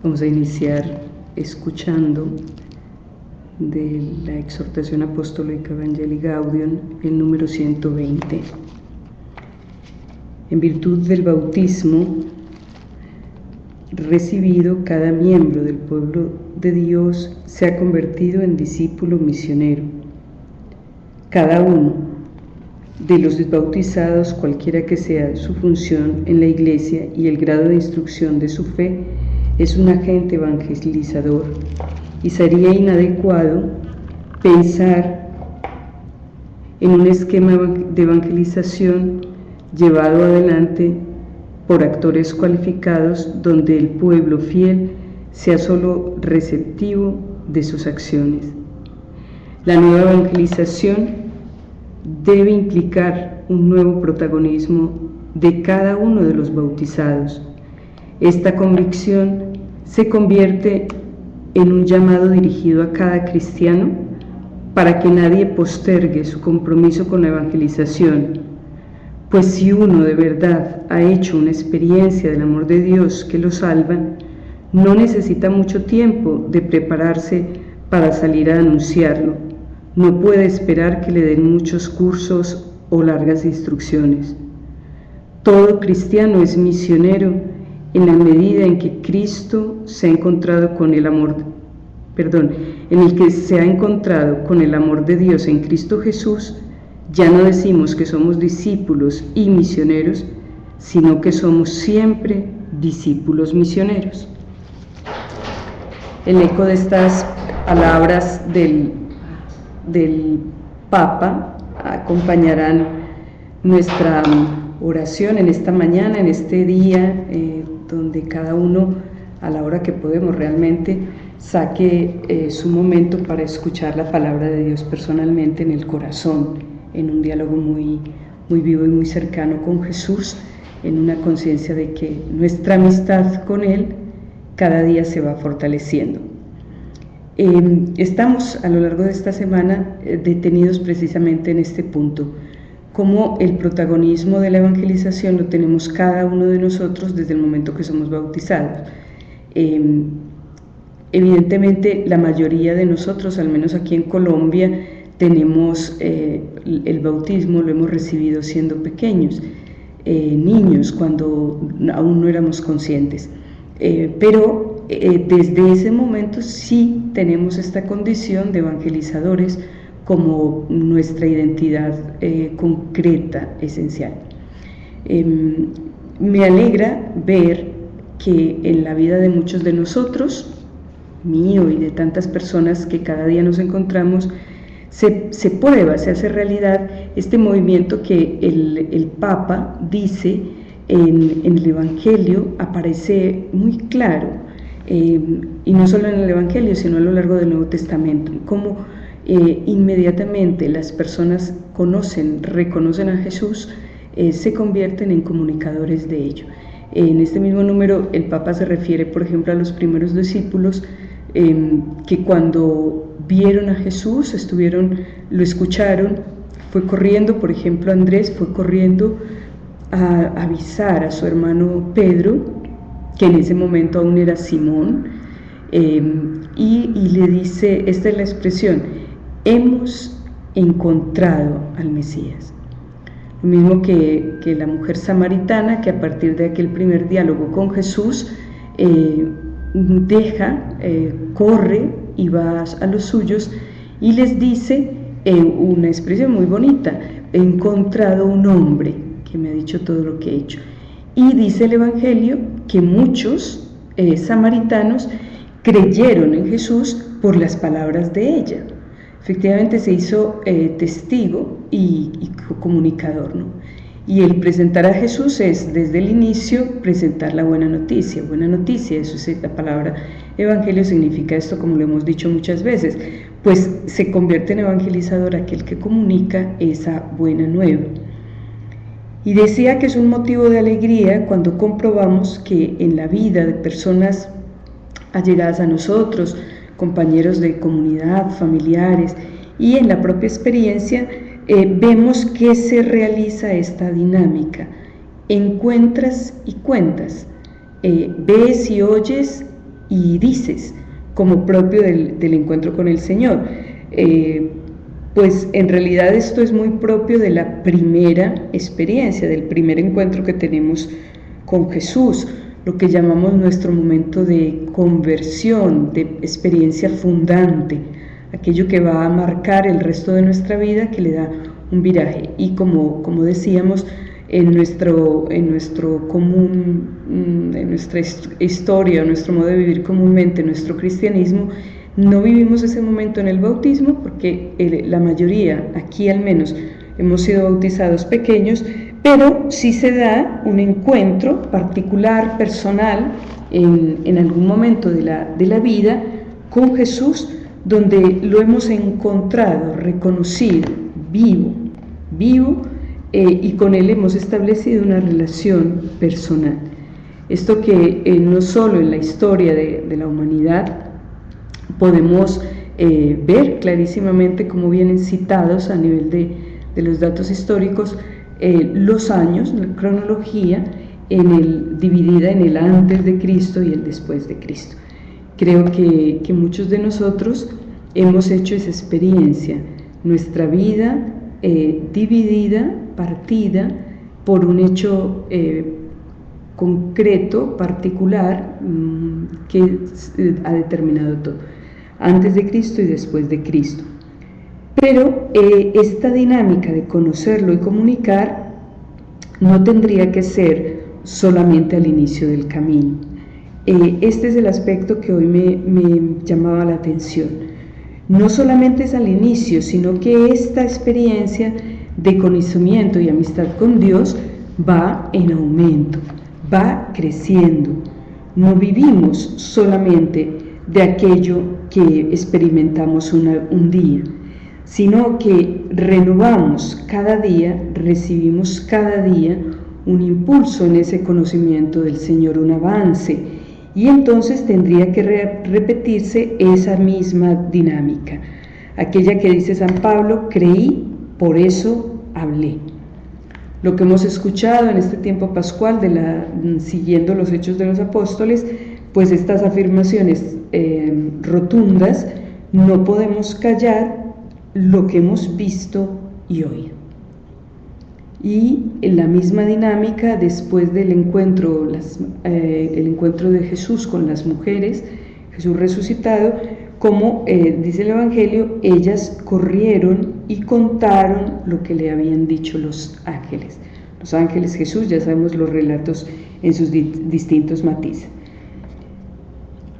Vamos a iniciar escuchando de la exhortación apostólica Evangelii Gaudium, el número 120. En virtud del bautismo recibido, cada miembro del pueblo de Dios se ha convertido en discípulo misionero. Cada uno de los desbautizados, cualquiera que sea su función en la Iglesia y el grado de instrucción de su fe, es un agente evangelizador, y sería inadecuado pensar en un esquema de evangelización llevado adelante por actores cualificados donde el pueblo fiel sea solo receptivo de sus acciones. La nueva evangelización debe implicar un nuevo protagonismo de cada uno de los bautizados. Esta convicción se convierte en un llamado dirigido a cada cristiano para que nadie postergue su compromiso con la evangelización, pues si uno de verdad ha hecho una experiencia del amor de Dios que lo salva, no necesita mucho tiempo de prepararse para salir a anunciarlo. No puede esperar que le den muchos cursos o largas instrucciones. Todo cristiano es misionero en la medida en que Cristo se ha encontrado con el amor, en el que se ha encontrado con el amor de Dios en Cristo Jesús. Ya no decimos que somos discípulos y misioneros, sino que somos siempre discípulos misioneros. El eco de estas palabras del Papa acompañarán nuestra oración en esta mañana, en este día, donde cada uno, a la hora que podemos realmente, saque su momento para escuchar la palabra de Dios personalmente en el corazón, en un diálogo muy vivo y muy cercano con Jesús, en una conciencia de que nuestra amistad con Él cada día se va fortaleciendo. Estamos a lo largo de esta semana detenidos precisamente en este punto, cómo el protagonismo de la evangelización lo tenemos cada uno de nosotros desde el momento que somos bautizados. Evidentemente la mayoría de nosotros, al menos aquí en Colombia, tenemos el bautismo, lo hemos recibido siendo pequeños, niños, cuando aún no éramos conscientes, pero desde ese momento sí tenemos esta condición de evangelizadores como nuestra identidad concreta, esencial. Me alegra ver que en la vida de muchos de nosotros, mío y de tantas personas que cada día nos encontramos, se prueba, se hace realidad este movimiento que el Papa dice en el Evangelio, aparece muy claro, y no solo en el Evangelio, sino a lo largo del Nuevo Testamento, cómo inmediatamente las personas reconocen a Jesús, se convierten en comunicadores de ello. En este mismo número el Papa se refiere, por ejemplo, a los primeros discípulos que cuando vieron a Jesús, lo escucharon, fue corriendo, por ejemplo, Andrés fue corriendo a avisar a su hermano Pedro, que en ese momento aún era Simón, y le dice, esta es la expresión: hemos encontrado al Mesías. Lo mismo que la mujer samaritana, que a partir de aquel primer diálogo con Jesús, corre y va a los suyos y les dice una expresión muy bonita: he encontrado un hombre que me ha dicho todo lo que he hecho. Y dice el Evangelio que muchos samaritanos creyeron en Jesús por las palabras de ella. Efectivamente se hizo testigo y comunicador, ¿no? Y el presentar a Jesús es, desde el inicio, presentar la buena noticia. Buena noticia, eso es la palabra evangelio, significa esto, como lo hemos dicho muchas veces, pues se convierte en evangelizador aquel que comunica esa buena nueva. Y decía que es un motivo de alegría cuando comprobamos que en la vida de personas allegadas a nosotros, compañeros de comunidad, familiares, y en la propia experiencia, vemos que se realiza esta dinámica: encuentras y cuentas, ves y oyes y dices como propio del encuentro con el Señor. Pues en realidad esto es muy propio de la primera experiencia, del primer encuentro que tenemos con Jesús, lo que llamamos nuestro momento de conversión, de experiencia fundante, aquello que va a marcar el resto de nuestra vida, que le da un viraje. Y como decíamos, en nuestro común, en nuestra historia, en nuestro modo de vivir comúnmente, en nuestro cristianismo, no vivimos ese momento en el bautismo porque la mayoría, aquí al menos, hemos sido bautizados pequeños, pero sí se da un encuentro particular, personal, en algún momento de la vida con Jesús, donde lo hemos encontrado, reconocido, vivo, y con Él hemos establecido una relación personal. Esto que no solo en la historia de la humanidad podemos ver clarísimamente, como vienen citados a nivel de los datos históricos, los años, la cronología, dividida en el antes de Cristo y el después de Cristo. Creo que muchos de nosotros hemos hecho esa experiencia, nuestra vida dividida, partida por un hecho concreto, particular, que ha determinado todo, antes de Cristo y después de Cristo. Pero esta dinámica de conocerlo y comunicar no tendría que ser solamente al inicio del camino. Este es el aspecto que hoy me llamaba la atención. No solamente es al inicio, sino que esta experiencia de conocimiento y amistad con Dios va en aumento, va creciendo. No vivimos solamente de aquello que experimentamos un día, sino que renovamos cada día, recibimos cada día un impulso en ese conocimiento del Señor, un avance, y entonces tendría que repetirse esa misma dinámica, aquella que dice San Pablo: creí, por eso hablé. Lo que hemos escuchado en este tiempo pascual, siguiendo los Hechos de los Apóstoles, pues estas afirmaciones rotundas, no podemos callar lo que hemos visto y oído. Y en la misma dinámica, después del encuentro, el encuentro de Jesús con las mujeres, Jesús resucitado, como dice el Evangelio, ellas corrieron y contaron lo que le habían dicho los ángeles. Los ángeles, Jesús, ya sabemos los relatos en sus distintos matices.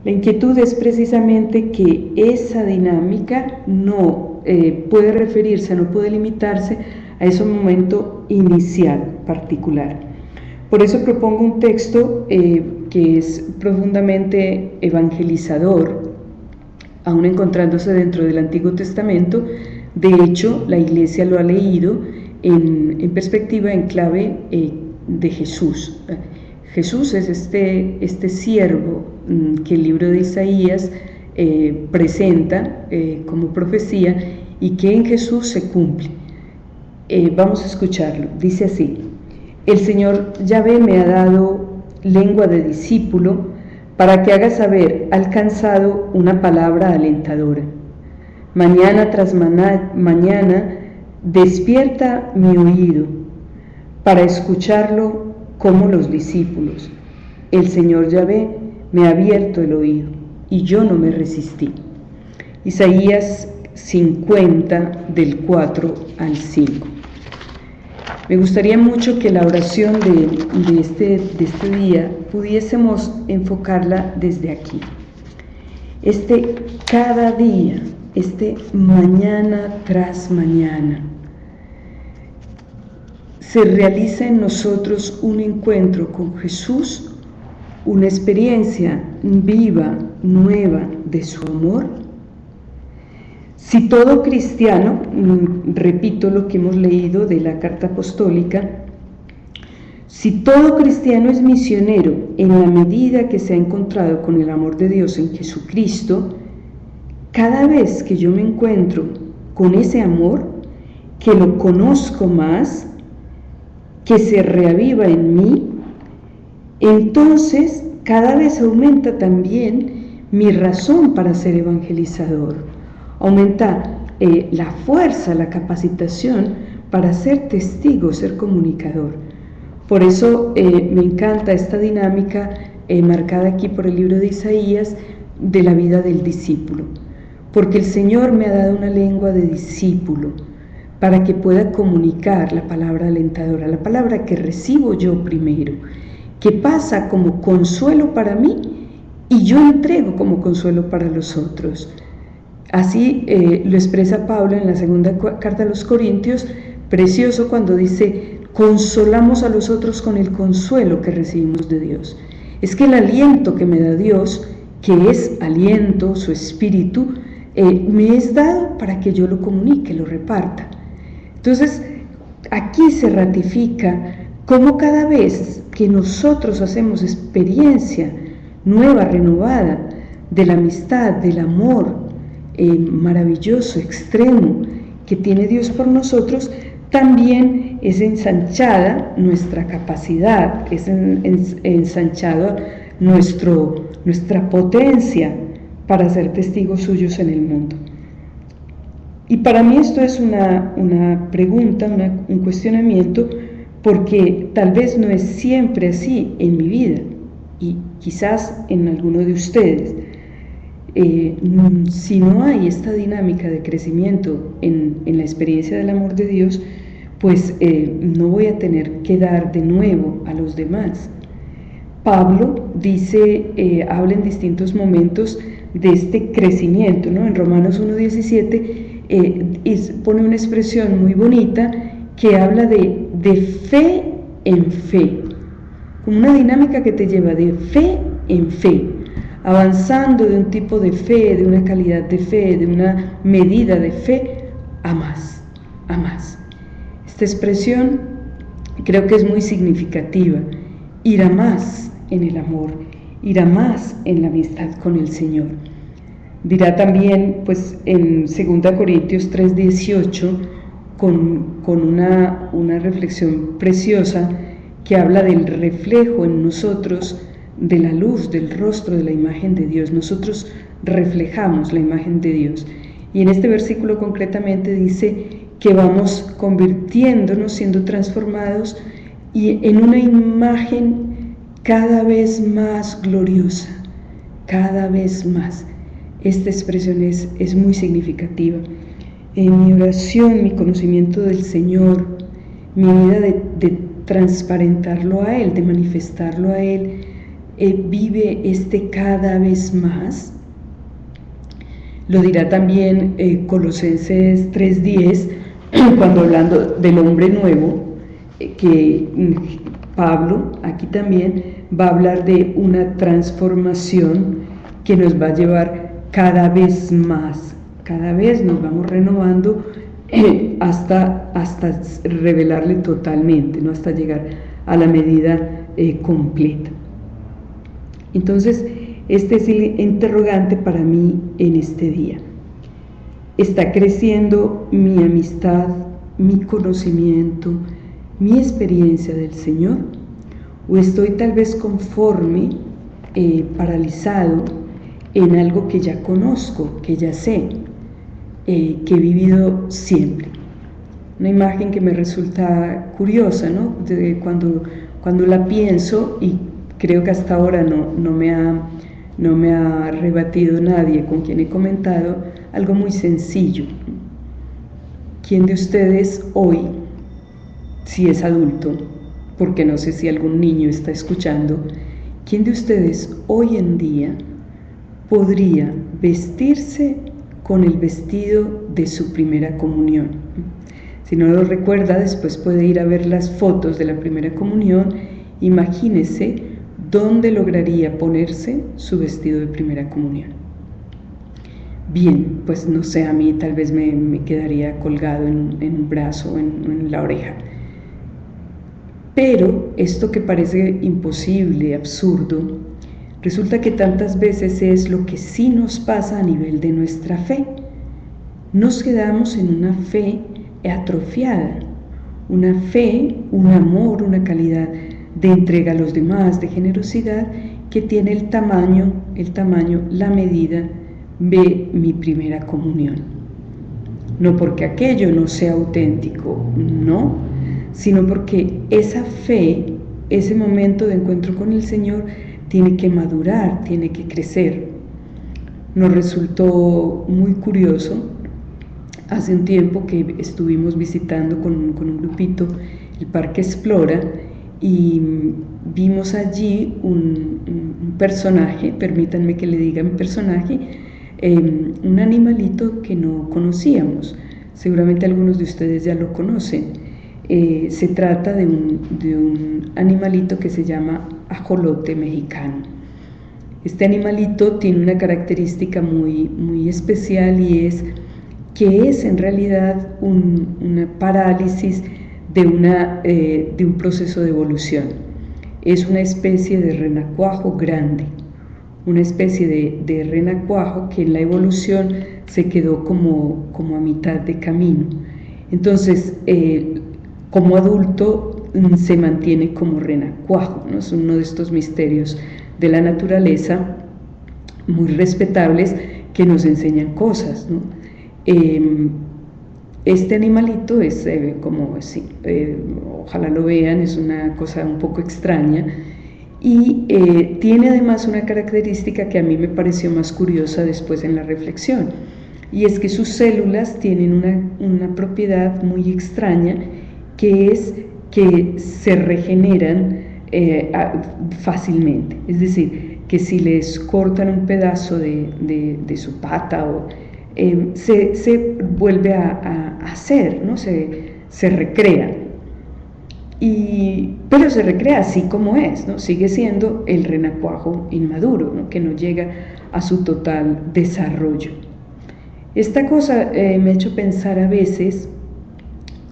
La inquietud es precisamente que esa dinámica no puede referirse, no puede limitarse a ese momento inicial particular. Por eso propongo un texto que es profundamente evangelizador, aún encontrándose dentro del Antiguo Testamento. De hecho, la Iglesia lo ha leído en perspectiva, en clave de Jesús. Jesús es este siervo que el libro de Isaías presenta como profecía y que en Jesús se cumple. Vamos a escucharlo. Dice así: el Señor Yahvé me ha dado lengua de discípulo para que haga saber al cansado una palabra alentadora. Mañana tras mañana despierta mi oído para escucharlo como los discípulos. El Señor Yahvé me ha abierto el oído y yo no me resistí. Isaías 50, del 4 al 5. Me gustaría mucho que la oración de este día pudiésemos enfocarla desde aquí. Cada día, mañana tras mañana, se realiza en nosotros un encuentro con Jesús, una experiencia viva, nueva de su amor. Si todo cristiano, repito lo que hemos leído de la Carta Apostólica, si todo cristiano es misionero en la medida que se ha encontrado con el amor de Dios en Jesucristo, cada vez que yo me encuentro con ese amor, que lo conozco más, que se reaviva en mí, entonces cada vez aumenta también mi razón para ser evangelizador, aumenta la fuerza, la capacitación para ser testigo, ser comunicador. Por eso me encanta esta dinámica marcada aquí por el libro de Isaías de la vida del discípulo, porque el Señor me ha dado una lengua de discípulo para que pueda comunicar la palabra alentadora, la palabra que recibo yo primero, que pasa como consuelo para mí y yo entrego como consuelo para los otros. Así lo expresa Pablo en la segunda carta a los Corintios, precioso cuando dice: consolamos a los otros con el consuelo que recibimos de Dios. Es que el aliento que me da Dios, que es aliento, su espíritu, me es dado para que yo lo comunique, lo reparta. Entonces, aquí se ratifica cómo cada vez que nosotros hacemos experiencia nueva, renovada, de la amistad, del amor maravilloso, extremo, que tiene Dios por nosotros, también es ensanchada nuestra capacidad, es ensanchada nuestra potencia para ser testigos suyos en el mundo. Y para mí esto es una pregunta, un cuestionamiento, porque tal vez no es siempre así en mi vida, y quizás en alguno de ustedes. Si no hay esta dinámica de crecimiento en la experiencia del amor de Dios, pues no voy a tener que dar de nuevo a los demás. Pablo dice, habla en distintos momentos de este crecimiento, ¿no? En Romanos 1:17 pone una expresión muy bonita que habla de fe en fe, como una dinámica que te lleva de fe en fe, avanzando de un tipo de fe, de una calidad de fe, de una medida de fe, a más, a más. Esta expresión creo que es muy significativa: ir a más en el amor, ir a más en la amistad con el Señor. Dirá también, pues, en 2 Corintios 3:18, con una reflexión preciosa que habla del reflejo en nosotros de la luz, del rostro, de la imagen de Dios. Nosotros reflejamos la imagen de Dios. Y en este versículo concretamente dice que vamos convirtiéndonos, siendo transformados y en una imagen cada vez más gloriosa, cada vez más. Esta expresión es muy significativa. En mi oración, mi conocimiento del Señor, mi vida de transparentarlo a Él, de manifestarlo a Él, vive cada vez más. Lo dirá también Colosenses 3:10, cuando hablando del hombre nuevo, que Pablo aquí también va a hablar de una transformación que nos va a llevar cada vez más, cada vez nos vamos renovando hasta revelarle totalmente, ¿no? Hasta llegar a la medida completa. Entonces, este es el interrogante para mí en este día. ¿Está creciendo mi amistad, mi conocimiento, mi experiencia del Señor? ¿O estoy tal vez conforme, paralizado en algo que ya conozco, que ya sé, que he vivido siempre? Una imagen que me resulta curiosa, ¿no? Cuando la pienso, y creo que hasta ahora no me ha rebatido nadie con quien he comentado, algo muy sencillo. ¿Quién de ustedes hoy, si es adulto, porque no sé si algún niño está escuchando, quién de ustedes hoy en día podría vestirse con el vestido de su primera comunión? Si no lo recuerda, después puede ir a ver las fotos de la primera comunión. Imagínese dónde lograría ponerse su vestido de primera comunión. Bien, pues no sé, a mí tal vez me quedaría colgado en un brazo o en la oreja. Pero esto que parece imposible, absurdo, resulta que tantas veces es lo que sí nos pasa a nivel de nuestra fe. Nos quedamos en una fe atrofiada, una fe, un amor, una calidad de entrega a los demás, de generosidad, que tiene el tamaño, la medida de mi primera comunión. No porque aquello no sea auténtico, no, sino porque esa fe, ese momento de encuentro con el Señor, tiene que madurar, tiene que crecer. Nos resultó muy curioso, hace un tiempo que estuvimos visitando con un grupito el Parque Explora, y vimos allí un personaje, permítanme que le diga un personaje, un animalito que no conocíamos. Seguramente algunos de ustedes ya lo conocen. Se trata de un animalito que se llama ajolote mexicano. Este animalito tiene una característica muy, muy especial, y es que es en realidad una parálisis de un proceso de evolución. Es una especie de renacuajo grande, una especie de renacuajo que en la evolución se quedó como a mitad de camino. Entonces, como adulto se mantiene como renacuajo, ¿no? Es uno de estos misterios de la naturaleza muy respetables que nos enseñan cosas, ¿no? Este animalito es ojalá lo vean, es una cosa un poco extraña, y tiene además una característica que a mí me pareció más curiosa después en la reflexión, y es que sus células tienen una propiedad muy extraña, que es que se regeneran fácilmente. Es decir, que si les cortan un pedazo de su pata se vuelve a hacer, ¿no? Se recrea, pero se recrea así como es, ¿no? Sigue siendo el renacuajo inmaduro, ¿no? Que no llega a su total desarrollo. Esta cosa me ha hecho pensar a veces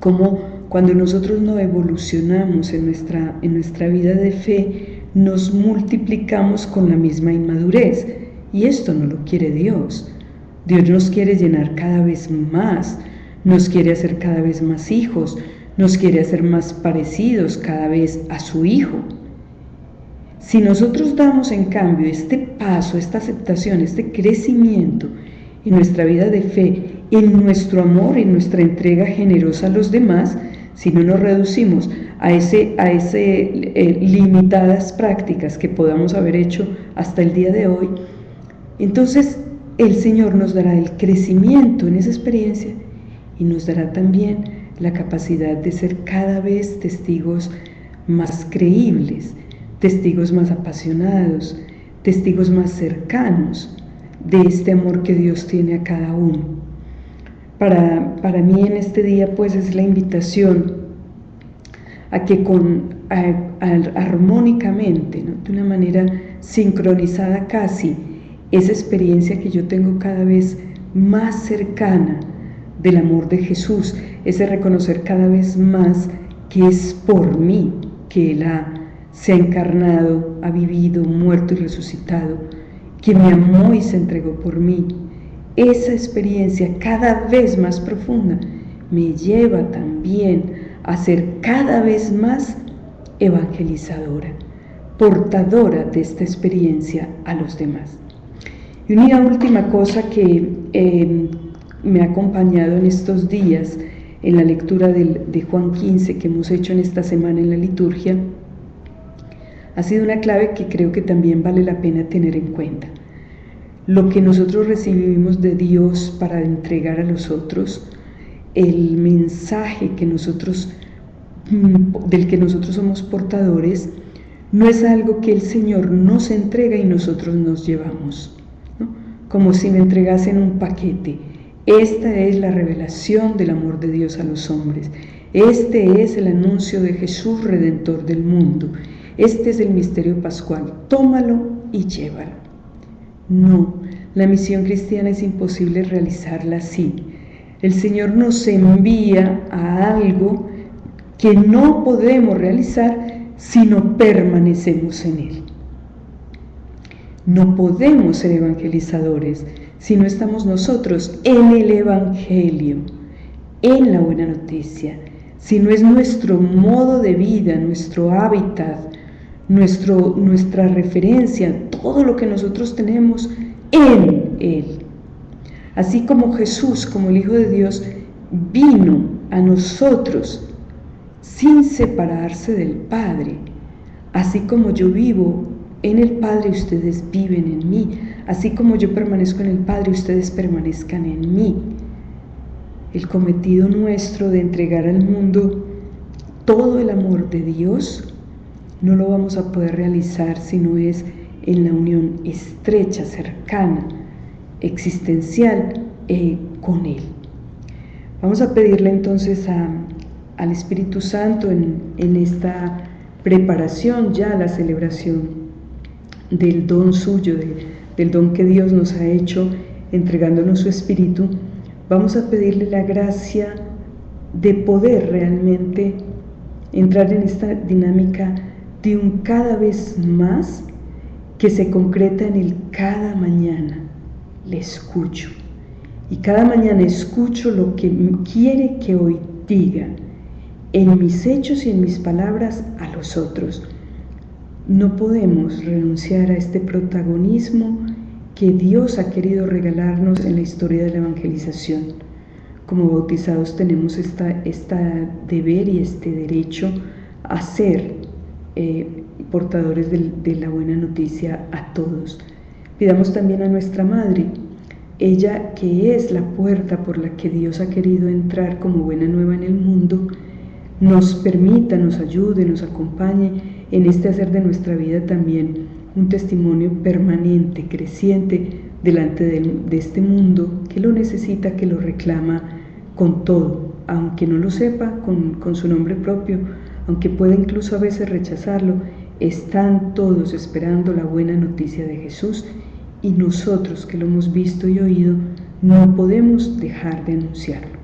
cómo cuando nosotros no evolucionamos en nuestra vida de fe, nos multiplicamos con la misma inmadurez, y esto no lo quiere Dios. Dios nos quiere llenar cada vez más, nos quiere hacer cada vez más hijos, nos quiere hacer más parecidos cada vez a su Hijo. Si nosotros damos en cambio este paso, esta aceptación, este crecimiento en nuestra vida de fe, en nuestro amor, en nuestra entrega generosa a los demás, si no nos reducimos a limitadas prácticas que podamos haber hecho hasta el día de hoy, entonces el Señor nos dará el crecimiento en esa experiencia, y nos dará también la capacidad de ser cada vez testigos más creíbles, testigos más apasionados, testigos más cercanos de este amor que Dios tiene a cada uno. Para mí en este día, pues, es la invitación a que armónicamente, ¿no? De una manera sincronizada casi, esa experiencia que yo tengo cada vez más cercana del amor de Jesús, ese reconocer cada vez más que es por mí que Él se ha encarnado, ha vivido, muerto y resucitado, que me amó y se entregó por mí. Esa experiencia cada vez más profunda me lleva también a ser cada vez más evangelizadora, portadora de esta experiencia a los demás. Y una última cosa que me ha acompañado en estos días en la lectura de Juan 15 que hemos hecho en esta semana en la liturgia, ha sido una clave que creo que también vale la pena tener en cuenta. Lo que nosotros recibimos de Dios para entregar a los otros, el mensaje del que nosotros somos portadores, no es algo que el Señor nos entrega y nosotros nos llevamos, ¿no? Como si me entregasen un paquete. Esta es la revelación del amor de Dios a los hombres. Este es el anuncio de Jesús, Redentor del mundo. Este es el misterio pascual. Tómalo y llévalo. No, la misión cristiana es imposible realizarla así. El Señor nos envía a algo que no podemos realizar si no permanecemos en Él. No podemos ser evangelizadores si no estamos nosotros en el Evangelio, en la buena noticia, sino es nuestro modo de vida, nuestro hábitat, nuestra referencia, todo lo que nosotros tenemos en Él. Así como Jesús, como el Hijo de Dios, vino a nosotros sin separarse del Padre, así como yo vivo en el Padre, ustedes viven en mí, así como yo permanezco en el Padre, ustedes permanezcan en mí. El cometido nuestro de entregar al mundo todo el amor de Dios no lo vamos a poder realizar si no es en la unión estrecha, cercana, existencial con Él. Vamos a pedirle entonces al Espíritu Santo en esta preparación ya a la celebración del don suyo, del don que Dios nos ha hecho entregándonos su Espíritu. Vamos a pedirle la gracia de poder realmente entrar en esta dinámica de un cada vez más que se concreta en el cada mañana. Le escucho. Y cada mañana escucho lo que quiere que hoy diga, en mis hechos y en mis palabras a los otros. No podemos renunciar a este protagonismo que Dios ha querido regalarnos en la historia de la evangelización. Como bautizados tenemos este deber y este derecho a ser portadores de la buena noticia a todos. Pidamos también a nuestra Madre, ella que es la puerta por la que Dios ha querido entrar como buena nueva en el mundo, nos permita, nos ayude, nos acompañe en este hacer de nuestra vida también un testimonio permanente, creciente, delante de este mundo que lo necesita, que lo reclama con todo, aunque no lo sepa con su nombre propio, aunque pueda incluso a veces rechazarlo. Están todos esperando la buena noticia de Jesús y nosotros que lo hemos visto y oído no podemos dejar de anunciarlo.